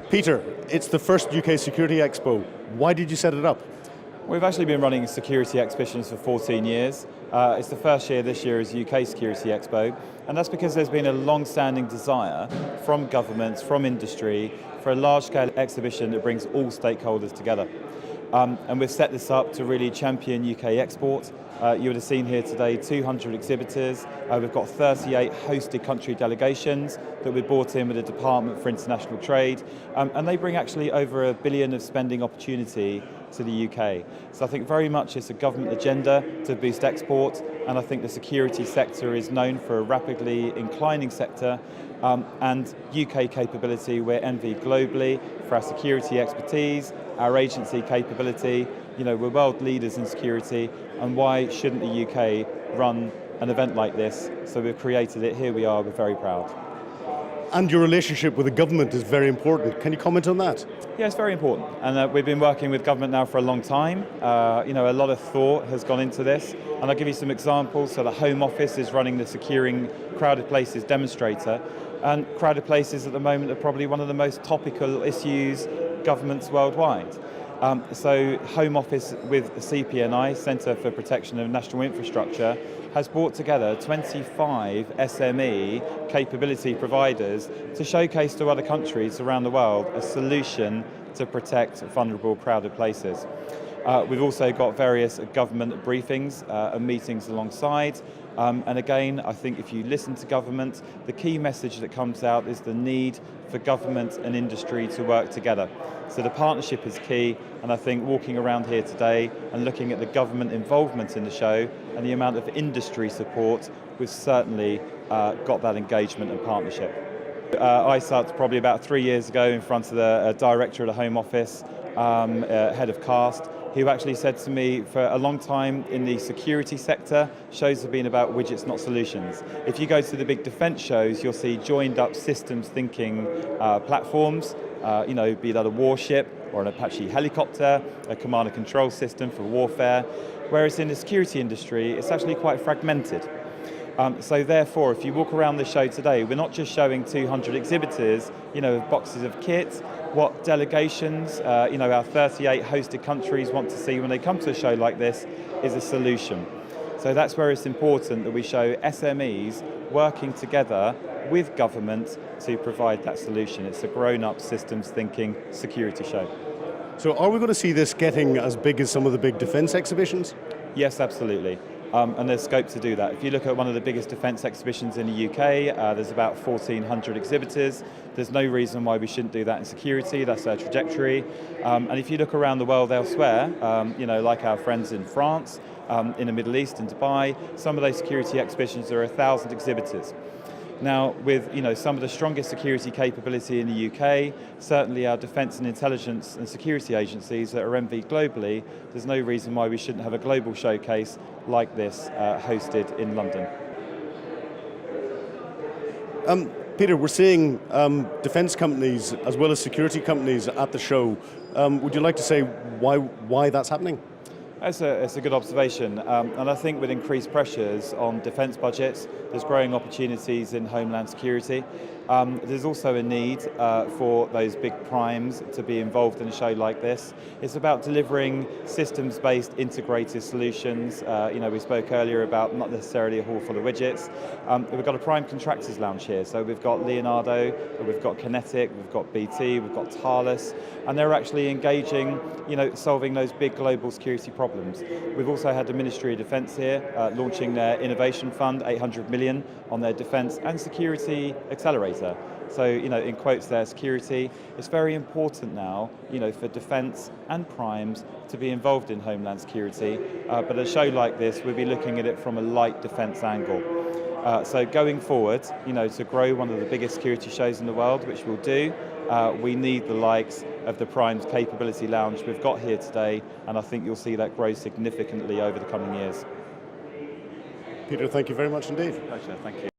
Peter, it's the first UK Security Expo. Why did you set it up? We've actually been running security exhibitions for 14 years. It's the first year this year is UK Security Expo, and that's because there's been a long-standing desire from governments, from industry, for a large-scale exhibition that brings all stakeholders together. And we've set this up to really champion UK export. You would have seen here today 200 exhibitors. We've got 38 hosted country delegations that we brought in with the Department for International Trade, and they bring actually over £1 billion of spending opportunity to the UK. So I think very much it's a government agenda to boost export, and I think the security sector is known for a rapidly inclining sector, and UK capability, we're envied globally for our security expertise, our agency capability. You know, we're world leaders in security, and why shouldn't the UK run an event like this? So we've created it, here we are, we're very proud. And your relationship with the government is very important. Can you comment on that? Yeah, it's very important, and we've been working with government now for a long time. You know, a lot of thought has gone into this, and I'll give you some examples. So the Home Office is running the Securing Crowded Places demonstrator, and crowded places at the moment are probably one of the most topical issues governments worldwide. So Home Office with the CPNI, Centre for Protection of National Infrastructure, has brought together 25 SME capability providers to showcase to other countries around the world a solution to protect vulnerable crowded places. We've also got various government briefings and meetings alongside. And again, I think if you listen to government, the key message that comes out is the need for government and industry to work together. So the partnership is key, and I think walking around here today and looking at the government involvement in the show and the amount of industry support, we've certainly got that engagement and partnership. I started probably about 3 years ago in front of the director of the Home Office, head of CAST, who actually said to me, for a long time in the security sector, shows have been about widgets, not solutions. If you go to the big defence shows, you'll see joined up systems thinking platforms, you know, be that a warship or an Apache helicopter, a command and control system for warfare, whereas in the security industry, it's actually quite fragmented. So therefore, if you walk around the show today, we're not just showing 200 exhibitors, you know, with boxes of kit. What delegations, you know, our 38 hosted countries want to see when they come to a show like this is a solution. So that's where it's important that we show SMEs working together with government to provide that solution. It's a grown-up systems thinking security show. So are we going to see this getting as big as some of the big defence exhibitions? Yes, absolutely. And there's scope to do that. If you look at one of the biggest defence exhibitions in the UK, there's about 1,400 exhibitors. There's no reason why we shouldn't do that in security. That's our trajectory. And if you look around the world elsewhere, you know, like our friends in France, in the Middle East, in Dubai, some of those security exhibitions are 1,000 exhibitors. Now, with some of the strongest security capability in the UK, certainly our defence and intelligence and security agencies that are envied globally, there's no reason why we shouldn't have a global showcase like this hosted in London. Peter, we're seeing defence companies as well as security companies at the show. Would you like to say why that's happening? It's a good observation, and I think with increased pressures on defence budgets, there's growing opportunities in homeland security. There's also a need for those big primes to be involved in a show like this. It's about delivering systems-based integrated solutions. We spoke earlier about not necessarily a hall full of widgets. We've got a prime contractors lounge here, so we've got Leonardo, we've got Kinetic, we've got BT, we've got Thales, and they're actually engaging, solving those big global security problems. We've also had the Ministry of Defence here launching their innovation fund, 800 million on their defence and security accelerator. So, in quotes there, security. It's very important now, for defence and primes to be involved in homeland security. But at a show like this, we'll be looking at it from a light defence angle. So going forward, to grow one of the biggest security shows in the world, which we'll do, we need the likes of the Prime's Capability Lounge we've got here today, and I think you'll see that grow significantly over the coming years. Peter, thank you very much indeed. Pleasure, thank you.